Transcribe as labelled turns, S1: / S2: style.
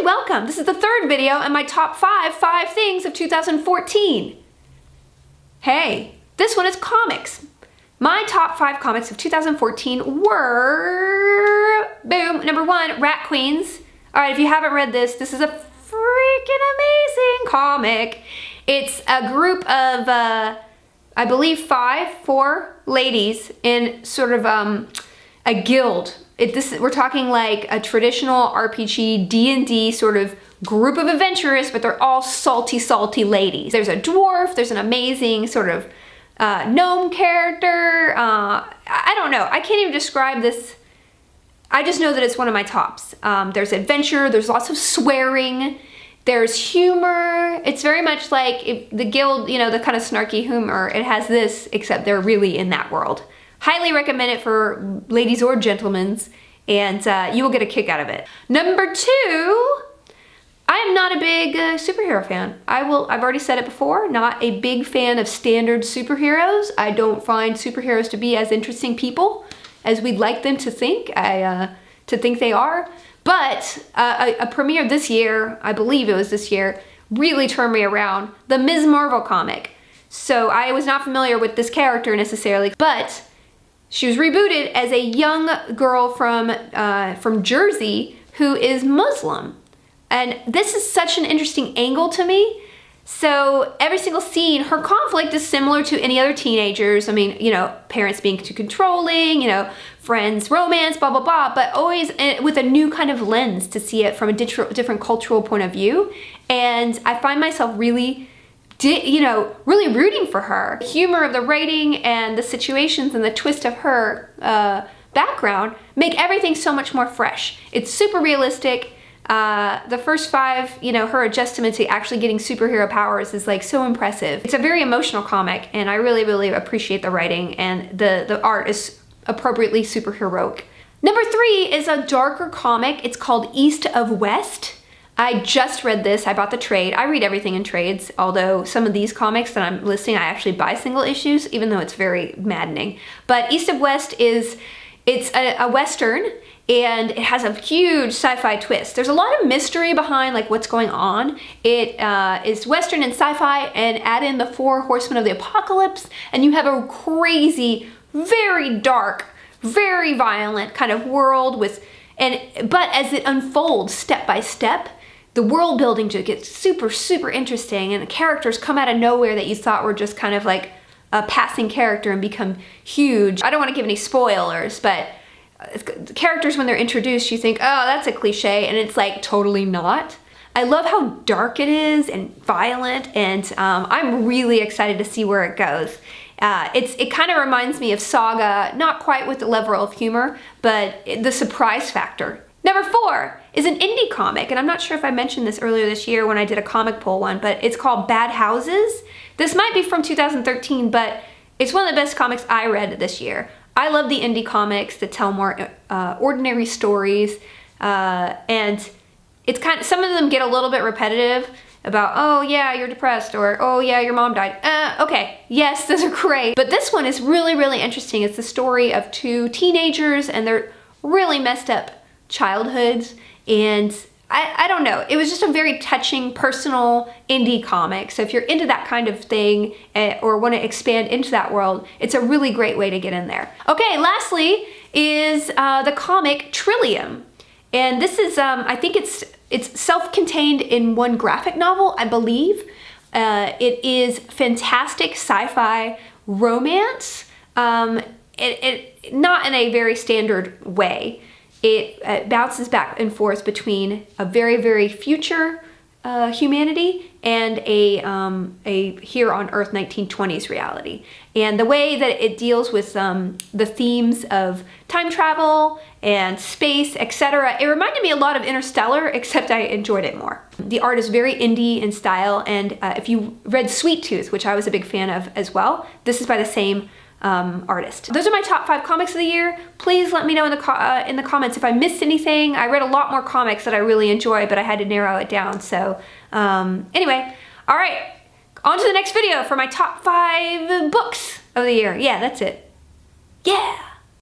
S1: Hi, welcome. This is the third video in my top five things of 2014. Hey, this one is comics. My top 5 comics of 2014 were, boom, number 1, Rat Queens. All right, if you haven't read this, this is a freaking amazing comic. It's a group of, I believe 4 ladies in sort of a guild. We're talking like a traditional RPG, D&D sort of group of adventurers, but they're all salty, salty ladies. There's a dwarf, there's an amazing sort of gnome character. I don't know, I can't even describe this. I just know that it's one of my tops. There's adventure, there's lots of swearing, there's humor. It's very much like the guild, you know, the kind of snarky humor. It has this, except they're really in that world. Highly recommend it for ladies or gentlemen, and you will get a kick out of it. Number 2, I am not a big superhero fan. I've already said it before, not a big fan of standard superheroes. I don't find superheroes to be as interesting people as we'd like them to think, they are. But a premiere this year, I believe it was this year, really turned me around. The Ms. Marvel comic. So I was not familiar with this character necessarily, but she was rebooted as a young girl from Jersey who is Muslim. And this is such an interesting angle to me. So every single scene, her conflict is similar to any other teenagers. I mean, you know, parents being too controlling, you know, friends, romance, blah, blah, blah, but always with a new kind of lens to see it from a different cultural point of view. And I find myself really really rooting for her. The humor of the writing and the situations and the twist of her background make everything so much more fresh. It's super realistic. The first 5, you know, her adjustment to actually getting superhero powers is like so impressive. It's a very emotional comic, and I really, really appreciate the writing, and the art is appropriately superheroic. Number 3 is a darker comic. It's called East of West. I just read this. I bought the trade. I read everything in trades, although some of these comics that I'm listing, I actually buy single issues, even though it's very maddening. But East of West it's a Western, and it has a huge sci-fi twist. There's a lot of mystery behind like what's going on. It is Western and sci-fi, and add in the 4 horsemen of the apocalypse, and you have a crazy, very dark, very violent kind of world but as it unfolds step by step, the world building just gets super, super interesting, and the characters come out of nowhere that you thought were just kind of like a passing character and become huge. I don't want to give any spoilers, but the characters, when they're introduced, you think, oh, that's a cliche, and it's like totally not. I love how dark it is and violent, and I'm really excited to see where it goes. It kind of reminds me of Saga, not quite with the level of humor, but the surprise factor. Number 4 is an indie comic, and I'm not sure if I mentioned this earlier this year when I did a comic poll one, but it's called Bad Houses. This might be from 2013, but it's one of the best comics I read this year. I love the indie comics that tell more ordinary stories, and it's some of them get a little bit repetitive about, oh yeah, you're depressed, or oh yeah, your mom died. Okay, yes, those are great. But this one is really, really interesting. It's the story of 2 teenagers and their really messed up childhoods, and I don't know, it was just a very touching, personal indie comic. So if you're into that kind of thing or want to expand into that world, it's a really great way to get in there. Okay, lastly is the comic Trillium, and this is I think it's self-contained in one graphic novel, I believe. It is fantastic sci-fi romance, not in a very standard way. It bounces back and forth between a very, very future humanity and a here on Earth 1920s reality. And the way that it deals with the themes of time travel and space, etc., it reminded me a lot of Interstellar, except I enjoyed it more. The art is very indie in style, and if you read Sweet Tooth, which I was a big fan of as well, this is by the same artist. Those are my top 5 comics of the year. Please let me know in the comments if I missed anything. I read a lot more comics that I really enjoy, but I had to narrow it down. So anyway, all right, on to the next video for my top 5 books of the year. Yeah, that's it. Yeah.